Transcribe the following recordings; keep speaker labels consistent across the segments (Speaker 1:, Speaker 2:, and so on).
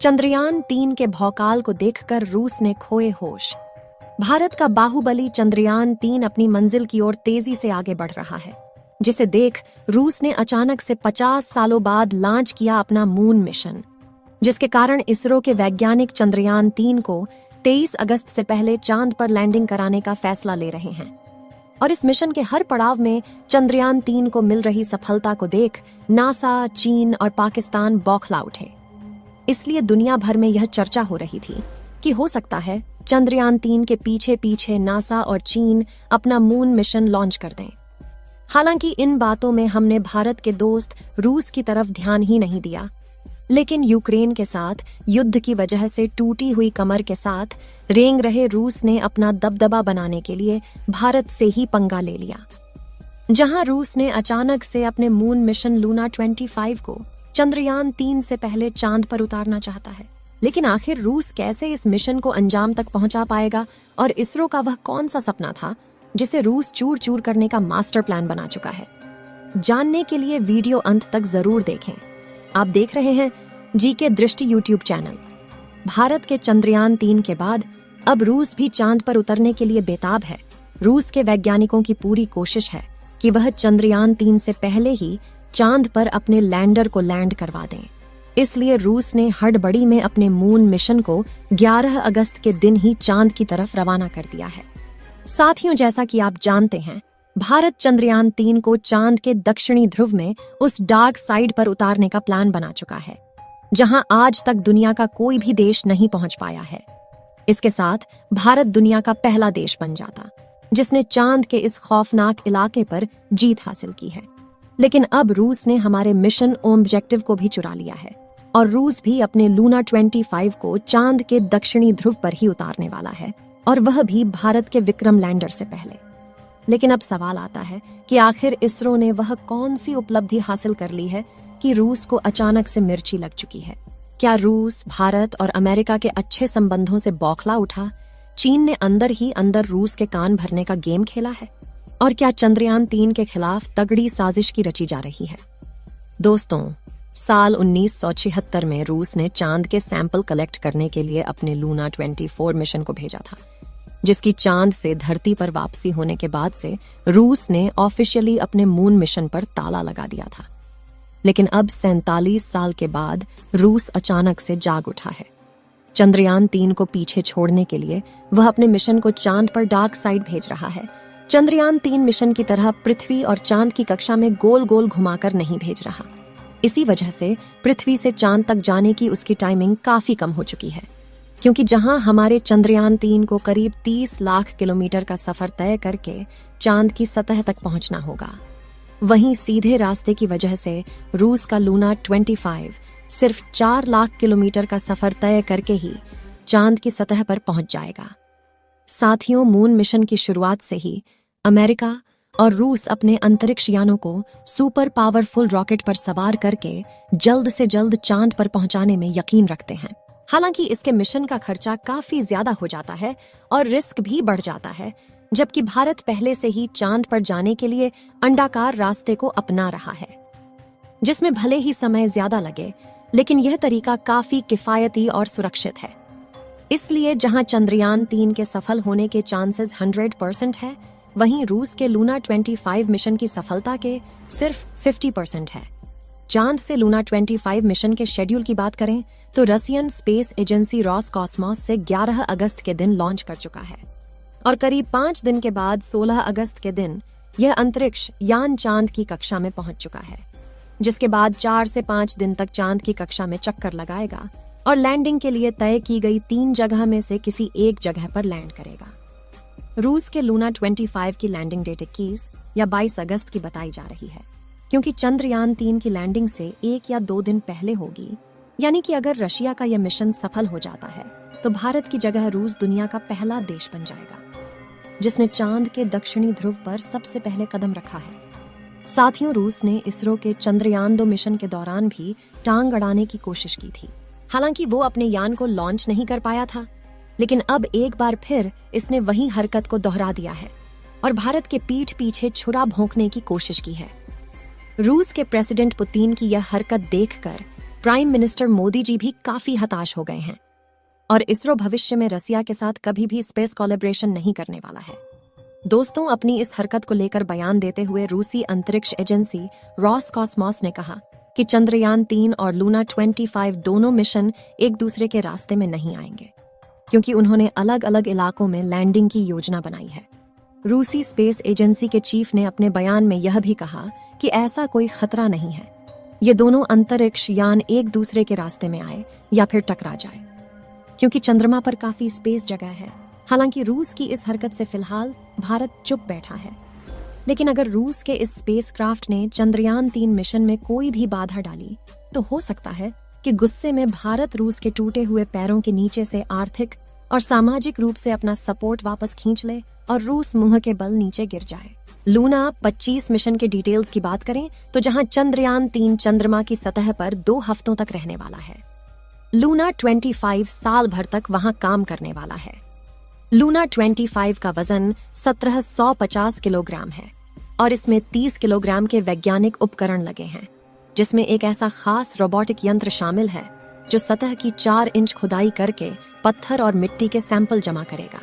Speaker 1: चंद्रयान-3 के भौकाल को देखकर रूस ने खोए होश। भारत का बाहुबली चंद्रयान-3 अपनी मंजिल की ओर तेजी से आगे बढ़ रहा है, जिसे देख रूस ने अचानक से 50 सालों बाद लॉन्च किया अपना मून मिशन, जिसके कारण इसरो के वैज्ञानिक चंद्रयान-3 को 23 अगस्त से पहले चांद पर लैंडिंग कराने का फैसला ले रहे हैं। और इस मिशन के हर पड़ाव में चंद्रयान-3 को मिल रही सफलता को देख नासा, चीन और पाकिस्तान बौखला उठे। इसलिए दुनिया भर में यह चर्चा हो रही थी कि हो सकता है चंद्रयान-3 के पीछे पीछे नासा और चीन अपना मून मिशन लॉन्च कर दें। हालांकि इन बातों में हमने भारत के दोस्त रूस की तरफ ध्यान ही नहीं दिया, लेकिन यूक्रेन के साथ युद्ध की वजह से टूटी हुई कमर के साथ रेंग रहे रूस ने अपना दबदबा बनाने के लिए भारत से ही पंगा ले लिया। जहां रूस ने अचानक से अपने मून मिशन लूना 25 को चंद्रयान-3 से पहले चांद पर उतारना चाहता है, लेकिन आखिर रूस कैसे इस मिशन को अंजाम तक पहुंचा पाएगा और इसरो का वह कौन सा सपना था जिसे रूस चूर चूर करने का मास्टर प्लान बना चुका है। जानने के लिए वीडियो अंत तक जरूर देखें। आप देख रहे हैं जीके दृष्टि यूट्यूब चैनल। भारत के चंद्रयान-3 के बाद अब रूस भी चांद पर उतरने के लिए बेताब है। रूस के वैज्ञानिकों की पूरी कोशिश है कि वह चंद्रयान-3 से पहले ही चांद पर अपने लैंडर को लैंड करवा दें। इसलिए रूस ने हड़बड़ी में अपने मून मिशन को 11 अगस्त के दिन ही चांद की तरफ रवाना कर दिया है। साथियों, जैसा कि आप जानते हैं, भारत चंद्रयान-3 को चांद के दक्षिणी ध्रुव में उस डार्क साइड पर उतारने का प्लान बना चुका है, जहां आज तक दुनिया का कोई भी देश नहीं पहुंच पाया है। इसके साथ भारत दुनिया का पहला देश बन जाता जिसने चांद के इस खौफनाक इलाके पर जीत हासिल की है। लेकिन अब रूस ने हमारे मिशन ऑब्जेक्टिव को भी चुरा लिया है और रूस भी अपने लूना 25 को चांद के दक्षिणी ध्रुव पर ही उतारने वाला है, और वह भी भारत के विक्रम लैंडर से पहले। लेकिन अब सवाल आता है कि आखिर इसरो ने वह कौन सी उपलब्धि हासिल कर ली है कि रूस को अचानक से मिर्ची लग चुकी है। क्या रूस, भारत और अमेरिका के अच्छे संबंधों से बौखला उठा चीन ने अंदर ही अंदर रूस के कान भरने का गेम खेला है? और क्या चंद्रयान-3 के खिलाफ तगड़ी साजिश की रची जा रही है? दोस्तों, साल 1976 में रूस ने चांद के सैंपल कलेक्ट करने के लिए अपने लूना 24 मिशन को भेजा था, जिसकी चांद से धरती पर वापसी होने के बाद से रूस ने ऑफिशियली अपने मून मिशन पर ताला लगा दिया था। लेकिन अब 47 साल के बाद रूस अचानक से जाग उठा है। चंद्रयान-3 को पीछे छोड़ने के लिए वह अपने मिशन को चांद पर डार्क साइड भेज रहा है। चंद्रयान-3 मिशन की तरह पृथ्वी और चांद की कक्षा में गोल गोल घुमाकर नहीं भेज रहा। इसी वजह से पृथ्वी से चांद तक जाने की उसकी टाइमिंग काफी कम हो चुकी है, क्योंकि जहां हमारे चंद्रयान-3 को करीब 30 लाख किलोमीटर का सफर तय करके चांद की सतह तक पहुंचना होगा, वहीं सीधे रास्ते की वजह से रूस का लूना 25 सिर्फ 4 लाख किलोमीटर का सफर तय करके ही चांद की सतह पर पहुंच जाएगा। साथियों, मून मिशन की शुरुआत से ही अमेरिका और रूस अपने अंतरिक्ष यानों को सुपर पावरफुल रॉकेट पर सवार करके जल्द से जल्द चांद पर पहुंचाने में यकीन रखते हैं। हालांकि इसके मिशन का खर्चा काफी ज्यादा हो जाता है और रिस्क भी बढ़ जाता है, जबकि भारत पहले से ही चांद पर जाने के लिए अंडाकार रास्ते को अपना रहा है, जिसमें भले ही समय ज्यादा लगे, लेकिन यह तरीका काफी किफायती और सुरक्षित है। इसलिए जहां चंद्रयान-3 के सफल होने के चांसेस 100% है, वहीं रूस के लूना 25 मिशन की सफलता के सिर्फ 50% है। चांद से लूना 25 मिशन के शेड्यूल की बात करें तो रसियन स्पेस एजेंसी रॉसकॉस्मोस से 11 अगस्त के दिन लॉन्च कर चुका है, और करीब 5 दिन के बाद 16 अगस्त के दिन यह अंतरिक्ष यान चांद की कक्षा में पहुंच चुका है, जिसके बाद 4 से 5 दिन तक चांद की कक्षा में चक्कर लगाएगा और लैंडिंग के लिए तय की गई 3 जगह में से किसी एक जगह पर लैंड करेगा। रूस के लूना 25 की लैंडिंग डेट 21 या 22 अगस्त की बताई जा रही है, क्योंकि चंद्रयान-3 की लैंडिंग से 1 या 2 दिन पहले होगी। यानी कि अगर रशिया का यह मिशन सफल हो जाता है तो भारत की जगह रूस दुनिया का पहला देश बन जाएगा जिसने चांद के दक्षिणी ध्रुव पर सबसे पहले कदम रखा है। साथियों, रूस ने इसरो के चंद्रयान-2 मिशन के दौरान भी टांग अड़ाने की कोशिश की थी। हालांकि वो अपने यान को लॉन्च नहीं कर पाया था, लेकिन अब एक बार फिर इसने वही हरकत को दोहरा दिया है और भारत के पीठ पीछे छुरा भोंकने की कोशिश की है। रूस के प्रेसिडेंट पुतिन की यह हरकत देखकर प्राइम मिनिस्टर मोदी जी भी काफी हताश हो गए हैं और इसरो भविष्य में रसिया के साथ कभी भी स्पेस कोलैबोरेशन नहीं करने वाला है। दोस्तों, अपनी इस हरकत को लेकर बयान देते हुए रूसी अंतरिक्ष एजेंसी रोसकॉस्मोस ने कहा कि चंद्रयान 3 और लूना 25 दोनों मिशन एक दूसरे के रास्ते में नहीं आएंगे, क्योंकि उन्होंने अलग अलग इलाकों में लैंडिंग की योजना बनाई है। रूसी स्पेस एजेंसी के चीफ ने अपने बयान में यह भी कहा कि ऐसा कोई खतरा नहीं है, ये दोनों अंतरिक्ष यान एक दूसरे के रास्ते में आए या फिर टकरा जाए, क्योंकि चंद्रमा पर काफी स्पेस जगह है। हालांकि रूस की इस हरकत से फिलहाल भारत चुप बैठा है, लेकिन अगर रूस के इस स्पेसक्राफ्ट ने चंद्रयान 3 मिशन में कोई भी बाधा डाली तो हो सकता है कि गुस्से में भारत रूस के टूटे हुए पैरों के नीचे से आर्थिक और सामाजिक रूप से अपना सपोर्ट वापस खींच ले और रूस मुंह के बल नीचे गिर जाए। लूना 25 मिशन के डिटेल्स की बात करें तो जहां चंद्रयान 3 चंद्रमा की सतह पर 2 हफ्तों तक रहने वाला है, लूना 25 साल भर तक वहां काम करने वाला है। लूना 25 का वजन 1750 किलोग्राम है और इसमें 30 किलोग्राम के वैज्ञानिक उपकरण लगे हैं, जिसमें एक ऐसा खास रोबोटिक यंत्र शामिल है जो सतह की 4 इंच खुदाई करके पत्थर और मिट्टी के सैंपल जमा करेगा,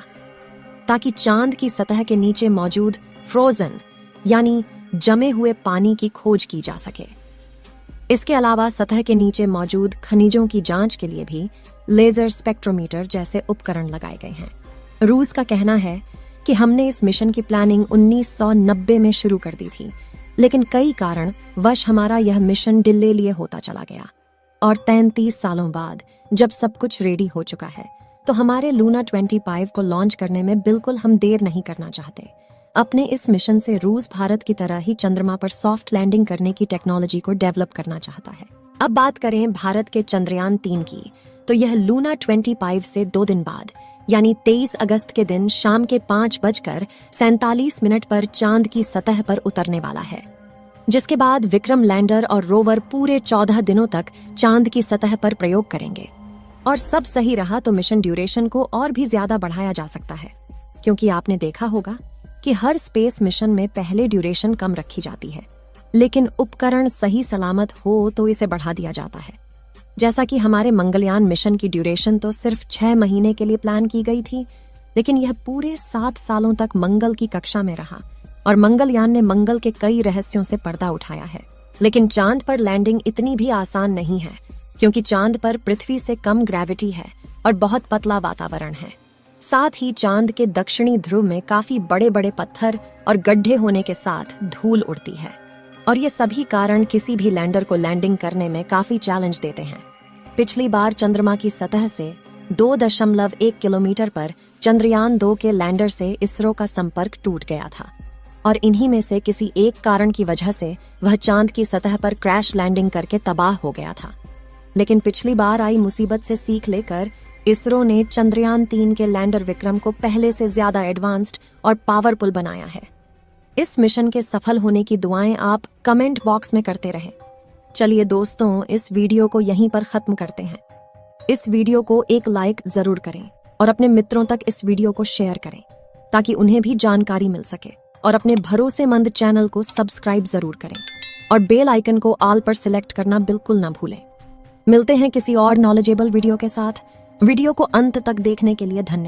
Speaker 1: ताकि चांद की सतह के नीचे मौजूद फ्रोजन यानी जमे हुए पानी की खोज की जा सके। इसके अलावा सतह के नीचे मौजूद खनिजों की जांच के लिए भी लेजर स्पेक्ट्रोमीटर जैसे उपकरण लगाए गए हैं। रूस का कहना है कि हमने इस मिशन की प्लानिंग 1990 में शुरू कर दी थी, लेकिन कई कारण वश हमारा यह मिशन डिले लिए होता चला गया और 33 सालों बाद जब सब कुछ रेडी हो चुका है तो हमारे लूना 25 को लॉन्च करने में बिल्कुल हम देर नहीं करना चाहते। अपने इस मिशन से रूस भारत की तरह ही चंद्रमा पर सॉफ्ट लैंडिंग करने की टेक्नोलॉजी को डेवलप करना चाहता है। अब बात करें भारत के चंद्रयान 3 की, तो यह लूना 25 से 2 दिन बाद यानी 23 अगस्त के दिन शाम के 5:47 पर चांद की सतह पर उतरने वाला है, जिसके बाद विक्रम लैंडर और रोवर पूरे 14 दिनों तक चांद की सतह पर प्रयोग करेंगे। और सब सही रहा तो मिशन ड्यूरेशन को और भी ज्यादा बढ़ाया जा सकता है, क्योंकि आपने देखा होगा कि हर स्पेस मिशन में पहले ड्यूरेशन कम रखी जाती है, लेकिन उपकरण सही सलामत हो तो इसे बढ़ा दिया जाता है। जैसा कि हमारे मंगलयान मिशन की ड्यूरेशन तो सिर्फ 6 महीने के लिए प्लान की गई थी, लेकिन यह पूरे 7 सालों तक मंगल की कक्षा में रहा और मंगलयान ने मंगल के कई रहस्यों से पर्दा उठाया है। लेकिन चांद पर लैंडिंग इतनी भी आसान नहीं है, क्योंकि चांद पर पृथ्वी से कम ग्रेविटी है और बहुत पतला वातावरण है। साथ ही चांद के दक्षिणी ध्रुव में काफी बड़े बड़े पत्थर और गड्ढे होने के साथ धूल उड़ती है, और ये सभी कारण किसी भी लैंडर को लैंडिंग करने में काफी चैलेंज देते हैं। पिछली बार चंद्रमा की सतह से 2.1 किलोमीटर पर चंद्रयान 2 के लैंडर से इसरो का संपर्क टूट गया था और इन्हीं में से किसी एक कारण की वजह से वह चांद की सतह पर क्रैश लैंडिंग करके तबाह हो गया था। लेकिन पिछली बार आई मुसीबत से सीख लेकर इसरो ने चंद्रयान 3 के लैंडर विक्रम को पहले से ज्यादा एडवांस्ड और पावरफुल बनाया है। इस मिशन के सफल होने की दुआएं आप कमेंट बॉक्स में करते रहें। चलिए दोस्तों, इस वीडियो को यहीं पर खत्म करते हैं। इस वीडियो को एक लाइक जरूर करें और अपने मित्रों तक इस वीडियो को शेयर करें ताकि उन्हें भी जानकारी मिल सके, और अपने भरोसेमंद चैनल को सब्सक्राइब जरूर करें और बेल आइकन को ऑल पर सिलेक्ट करना बिल्कुल ना भूलें। मिलते हैं किसी और नॉलेजेबल वीडियो के साथ। वीडियो को अंत तक देखने के लिए धन्यवाद।